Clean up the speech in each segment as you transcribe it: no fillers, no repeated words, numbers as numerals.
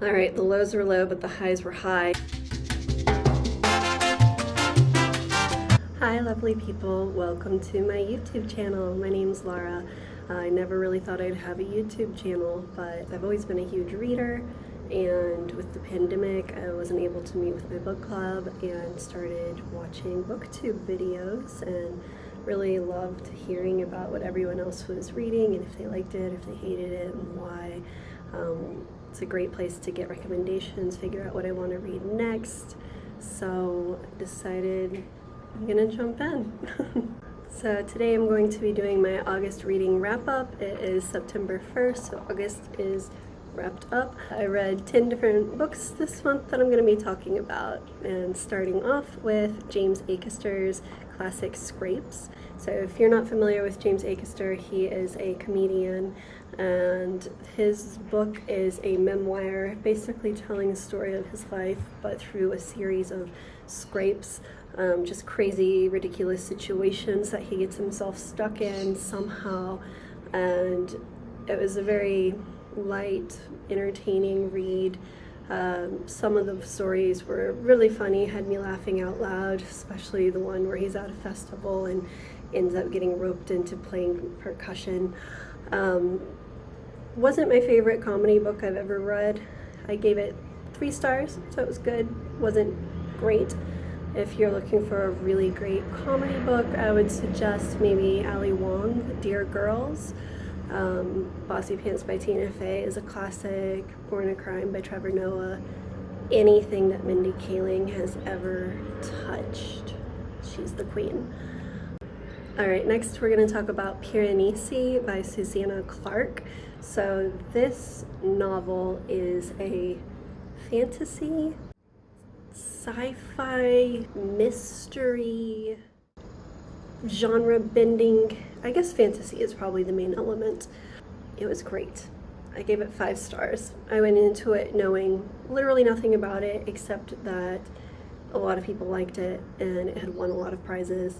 All right, the lows were low, but the highs were high. Hi, lovely people. Welcome to my YouTube channel. My name's Laura. I never really thought I'd have a YouTube channel, but I've always been a huge reader, and with the pandemic, I wasn't able to meet with my book club and started watching booktube videos and really loved hearing about what everyone else was reading and if they liked it, if they hated it, and why. It's a great place to get recommendations, figure out what I want to read next. So I decided I'm gonna jump in. So today I'm going to be doing my August reading wrap-up. It is September 1st, so August is wrapped up. I read 10 different books this month that I'm going to be talking about, and starting off with James Acaster's classic Scrapes. So if you're not familiar with James Acaster, he is a comedian, and his book is a memoir basically telling the story of his life, but through a series of scrapes, just crazy, ridiculous situations that he gets himself stuck in somehow. And it was a very light, entertaining read. Some of the stories were really funny, had me laughing out loud, especially the one where he's at a festival and ends up getting roped into playing percussion. Wasn't my favorite comedy book I've ever read. I gave it 3 stars, so it was good. Wasn't great. If you're looking for a really great comedy book, I would suggest maybe Ali Wong, Dear Girls. Bossy Pants by Tina Fey is a classic. Born a Crime by Trevor Noah. Anything that Mindy Kaling has ever touched, she's the queen. Alright, next we're going to talk about Piranesi by Susanna Clarke. So this novel is a fantasy, sci-fi, mystery, genre bending. I guess fantasy is probably the main element. It was great. I gave it 5 stars. I went into it knowing literally nothing about it except that a lot of people liked it and it had won a lot of prizes.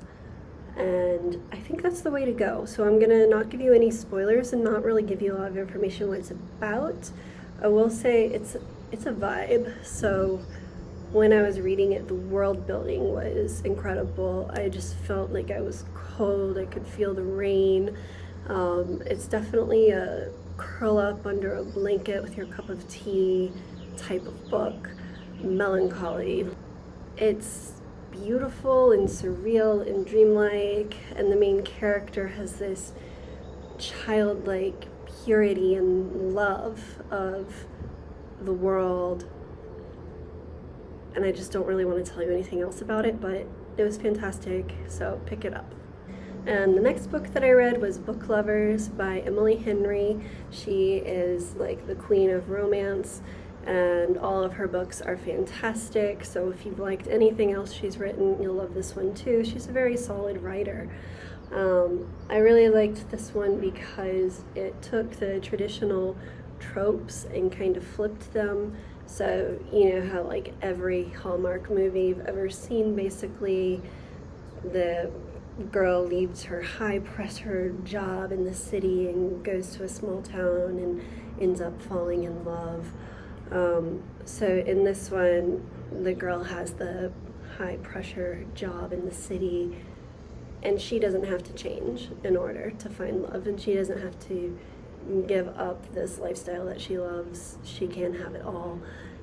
And I think that's the way to go. So I'm gonna not give you any spoilers and not really give you a lot of information what it's about. I will say it's a vibe. So when I was reading it, the world building was incredible. I just felt like I was cold. I could feel the rain. It's definitely a curl up under a blanket with your cup of tea type of book. Melancholy. It's beautiful and surreal and dreamlike, and the main character has this childlike purity and love of the world. And I just don't really want to tell you anything else about it, but it was fantastic, so pick it up. And the next book that I read was Book Lovers by Emily Henry. She is like the queen of romance, and all of her books are fantastic, so if you've liked anything else she's written, you'll love this one too. She's a very solid writer. I really liked this one because it took the traditional tropes and kind of flipped them. So, you know how like every Hallmark movie you've ever seen, basically the girl leaves her high pressure job in the city and goes to a small town and ends up falling in love. So in this one, the girl has the high pressure job in the city, and she doesn't have to change in order to find love, and she doesn't have to give up this lifestyle that she loves. She can have it all.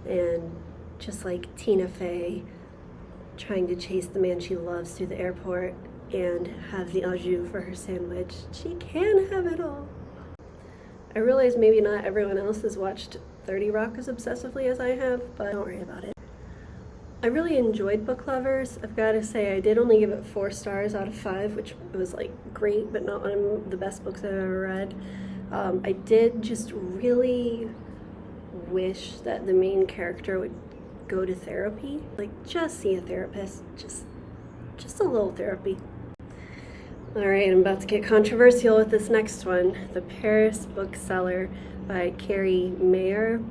And just like Tina Fey trying to chase the man she loves through the airport and have the au jus for her sandwich, she can have it all. I realize maybe not everyone else has watched 30 Rock as obsessively as I have, but don't worry about it. I really enjoyed Book Lovers. I've got to say I did only give it 4 stars out of 5, which was like great, but not one of the best books I've ever read. I did just really wish that the main character would go to therapy. Like, just see a therapist. Just a little therapy. Alright, I'm about to get controversial with this next one. The Paris Bookseller by Kerri, Maher.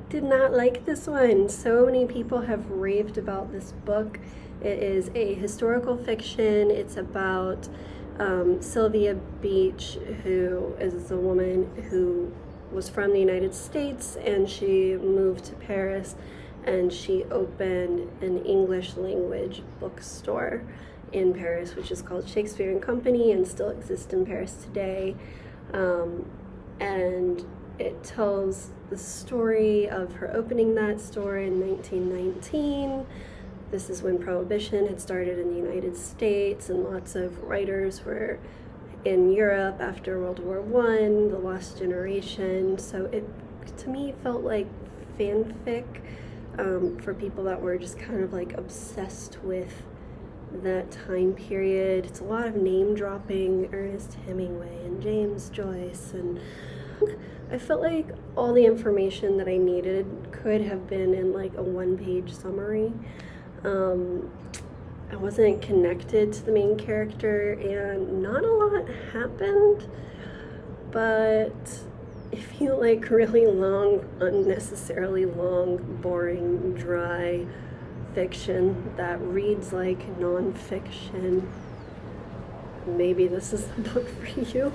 Did not like this one. So many people have raved about this book. It is a historical fiction. It's about Sylvia Beach, who is a woman who was from the United States, and she moved to Paris, and she opened an English language bookstore in Paris, which is called Shakespeare and Company, and still exists in Paris today. And it tells the story of her opening that store in 1919. This is when Prohibition had started in the United States, and lots of writers were in Europe after World War I, the Lost Generation. So it, to me, felt like fanfic for people that were just kind of like obsessed with that time period. It's a lot of name dropping, Ernest Hemingway and James Joyce, and I felt like all the information that I needed could have been in like a one-page summary. I wasn't connected to the main character, and not a lot happened, but if you like really long, unnecessarily long, boring, dry fiction that reads like nonfiction, maybe this is the book for you.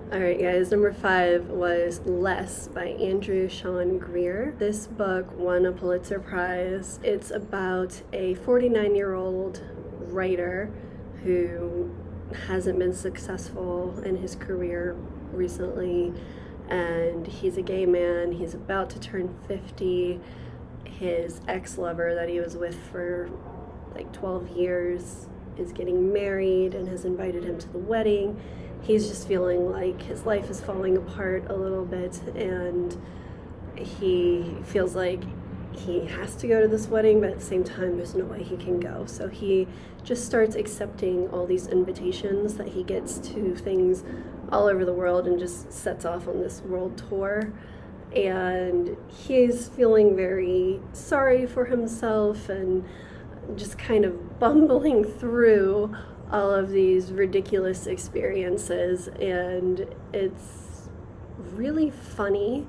Alright guys, number 5 was Less by Andrew Sean Greer. This book won a Pulitzer Prize. It's about a 49-year-old writer who hasn't been successful in his career recently, and he's a gay man. He's about to turn 50. His ex-lover that he was with for like 12 years is getting married and has invited him to the wedding. He's just feeling like his life is falling apart a little bit, and he feels like he has to go to this wedding, but at the same time there's no way he can go. So he just starts accepting all these invitations that he gets to things all over the world, and just sets off on this world tour. And he's feeling very sorry for himself and just kind of bumbling through all of these ridiculous experiences, and it's really funny.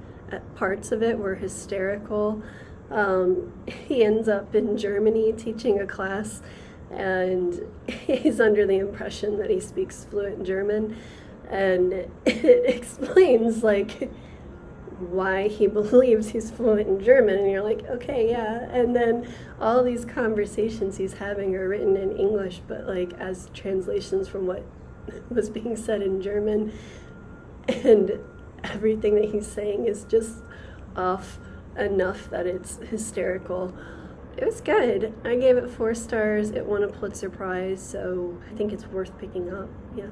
Parts of it were hysterical. He ends up in Germany teaching a class, and he's under the impression that he speaks fluent German, and it explains like why he believes he's fluent in German, and you're like, okay, yeah. And then all these conversations he's having are written in English, but like as translations from what was being said in German, and everything that he's saying is just off enough that it's hysterical. It was good. I gave it 4 stars. It won a Pulitzer Prize, so I think it's worth picking up. Yeah.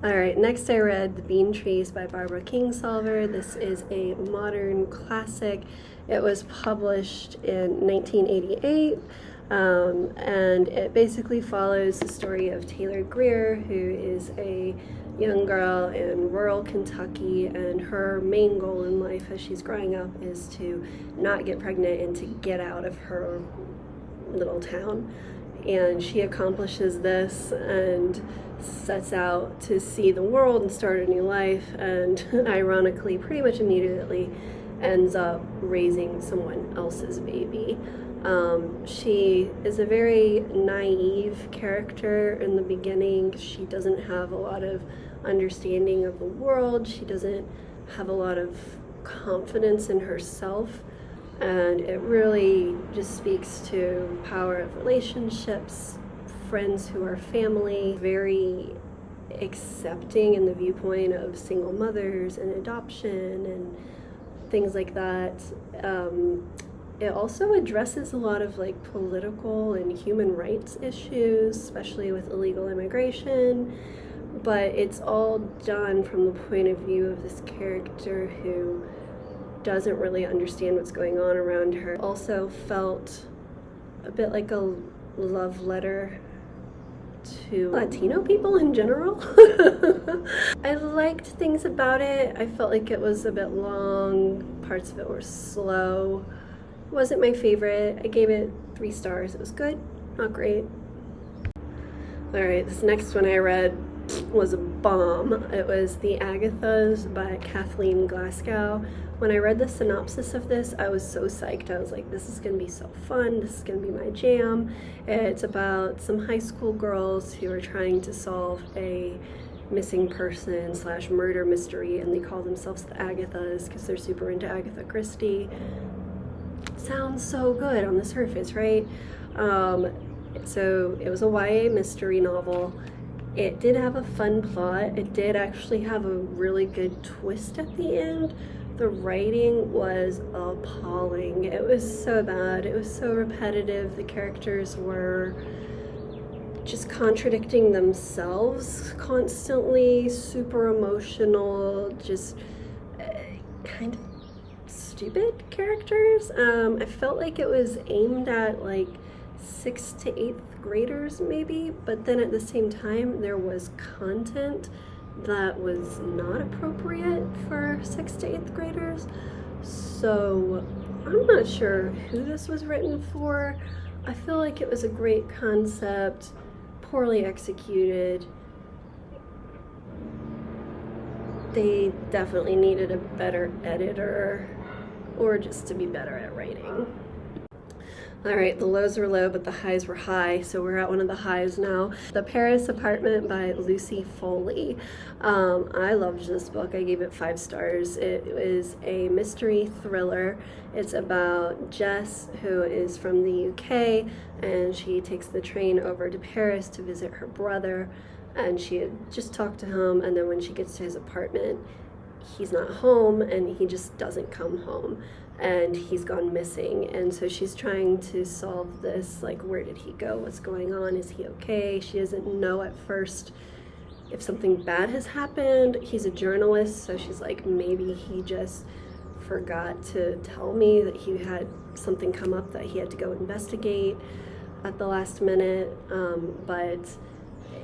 Alright, next I read The Bean Trees by Barbara Kingsolver. This is a modern classic. It was published in 1988, and it basically follows the story of Taylor Greer, who is a young girl in rural Kentucky, and her main goal in life as she's growing up is to not get pregnant and to get out of her little town. And she accomplishes this and sets out to see the world and start a new life, and ironically pretty much immediately ends up raising someone else's baby. She is a very naive character in the beginning. She doesn't have a lot of understanding of the world. She doesn't have a lot of confidence in herself, and it really just speaks to power of relationships, friends who are family, very accepting in the viewpoint of single mothers and adoption and things like that. It also addresses a lot of like political and human rights issues, especially with illegal immigration, but it's all done from the point of view of this character who doesn't really understand what's going on around her. Also felt a bit like a love letter to Latino people in general. I liked things about it. I felt like it was a bit long. Parts of it were slow. It wasn't my favorite. I gave it 3 stars. It was good, not great. Alright, this next one I read was a bomb. It was The Agathas by Kathleen Glasgow. When I read the synopsis of this, I was so psyched. I was like, this is going to be so fun. This is going to be my jam. It's about some high school girls who are trying to solve a missing person / murder mystery, and they call themselves the Agathas because they're super into Agatha Christie. Sounds so good on the surface, right? So it was a YA mystery novel. It did have a fun plot. It did actually have a really good twist at the end. The writing was appalling. It was so bad. It was so repetitive. The characters were just contradicting themselves constantly, super emotional, just kind of stupid characters. I felt like it was aimed at like 6th to 8th graders maybe, but then at the same time there was content that was not appropriate for 6th to 8th graders. So I'm not sure who this was written for. I feel like it was a great concept, poorly executed. They definitely needed a better editor, or just to be better at writing. All right, the lows were low, but the highs were high, so we're at one of the highs now. The Paris Apartment by Lucy Foley. I loved this book. I gave it 5 stars. It was a mystery thriller. It's about Jess, who is from the UK, and she takes the train over to Paris to visit her brother, and she had just talked to him, and then when she gets to his apartment, he's not home, and he just doesn't come home, and he's gone missing. And so she's trying to solve this, like, where did he go, what's going on, is he okay? She doesn't know at first if something bad has happened. He's a journalist, so she's like, maybe he just forgot to tell me that he had something come up that he had to go investigate at the last minute. But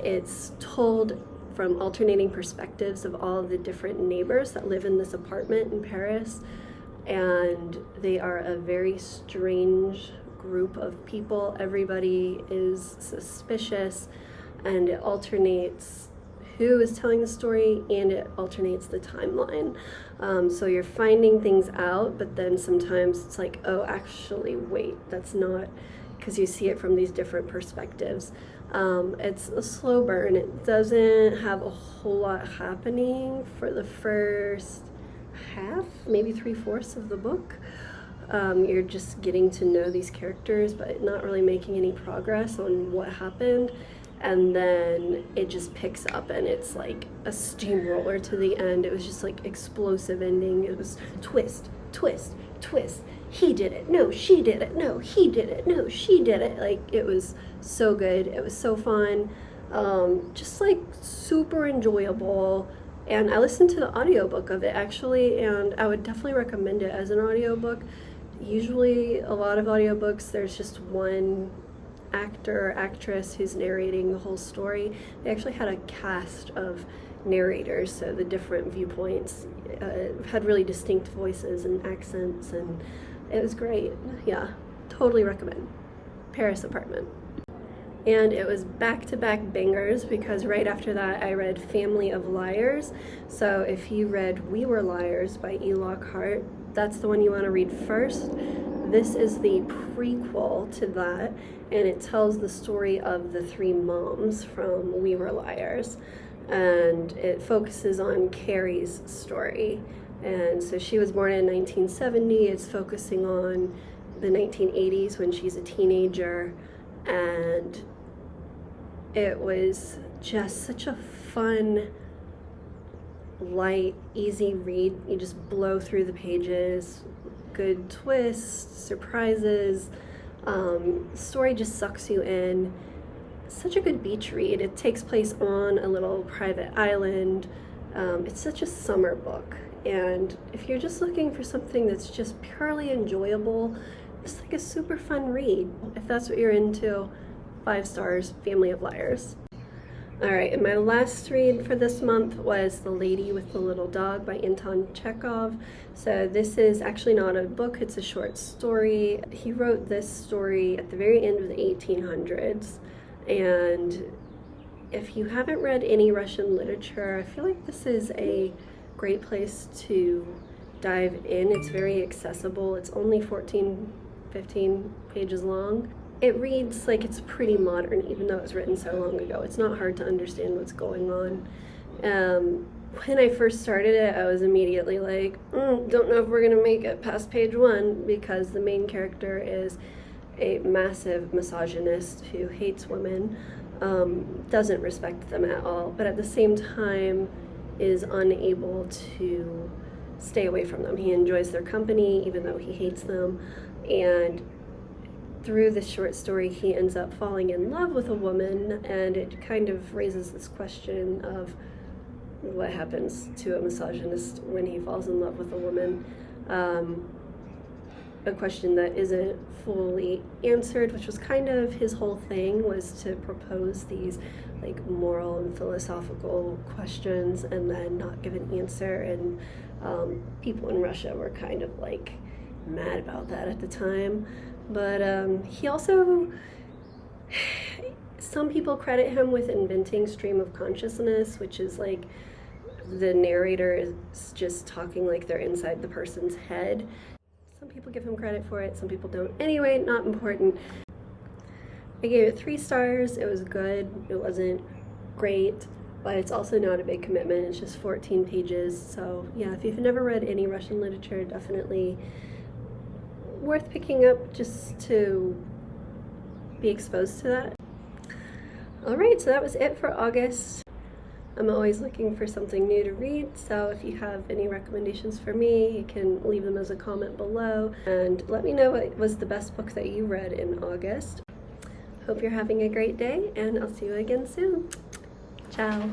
it's told from alternating perspectives of all the different neighbors that live in this apartment in Paris, and they are a very strange group of people. Everybody is suspicious, and it alternates who is telling the story, and it alternates the timeline. So you're finding things out, but then sometimes it's like, oh, actually, wait, that's not, because you see it from these different perspectives. It's a slow burn. It doesn't have a whole lot happening for the first half, maybe 3/4 of the book. You're just getting to know these characters, but not really making any progress on what happened. And then it just picks up, and it's like a steamroller to the end. It was just like explosive ending. It was twist, twist, twist. He did it. No, she did it. No, he did it. No, she did it. Like, it was so good. It was so fun. Just like super enjoyable. And I listened to the audiobook of it actually, and I would definitely recommend it as an audiobook. Usually a lot of audiobooks, there's just one actor or actress who's narrating the whole story. They actually had a cast of narrators, so the different viewpoints had really distinct voices and accents, and it was great. Yeah, totally recommend. Paris Apartment. And it was back-to-back bangers, because right after that I read Family of Liars. So if you read We Were Liars by Lockhart, that's the one you want to read first. This is the prequel to that, and it tells the story of the 3 moms from We Were Liars, and it focuses on Kerri's story. And so she was born in 1970. It's focusing on the 1980s when she's a teenager, and it was just such a fun, light, easy read. You just blow through the pages. Good twists, surprises. The story just sucks you in. Such a good beach read. It takes place on a little private island. It's such a summer book, and if you're just looking for something that's just purely enjoyable, it's like a super fun read. If that's what you're into, 5 stars, Family of Liars. All right, and my last read for this month was The Lady with the Little Dog by Anton Chekhov. So this is actually not a book, it's a short story. He wrote this story at the very end of the 1800s, and if you haven't read any Russian literature, I feel like this is a great place to dive in. It's very accessible. It's only 15 pages long. It reads like it's pretty modern, even though it was written so long ago. It's not hard to understand what's going on. When I first started it, I was immediately like, don't know if we're gonna make it past page 1, because the main character is a massive misogynist who hates women, doesn't respect them at all, but at the same time is unable to stay away from them. He enjoys their company even though he hates them, and through this short story he ends up falling in love with a woman, and it kind of raises this question of what happens to a misogynist when he falls in love with a woman. A question that isn't fully answered, which was kind of his whole thing, was to propose these like moral and philosophical questions and then not give an answer, and people in Russia were kind of like mad about that at the time. But he also, some people credit him with inventing stream of consciousness, which is like the narrator is just talking like they're inside the person's head. Some people give him credit for it, some people don't. Anyway, not important. I gave it 3 stars. It was good. It wasn't great, but it's also not a big commitment. It's just 14 pages. So yeah, if you've never read any Russian literature, definitely worth picking up just to be exposed to that. All right, so that was it for August. I'm always looking for something new to read, so if you have any recommendations for me, you can leave them as a comment below, and let me know what was the best book that you read in August. Hope you're having a great day, and I'll see you again soon. Ciao.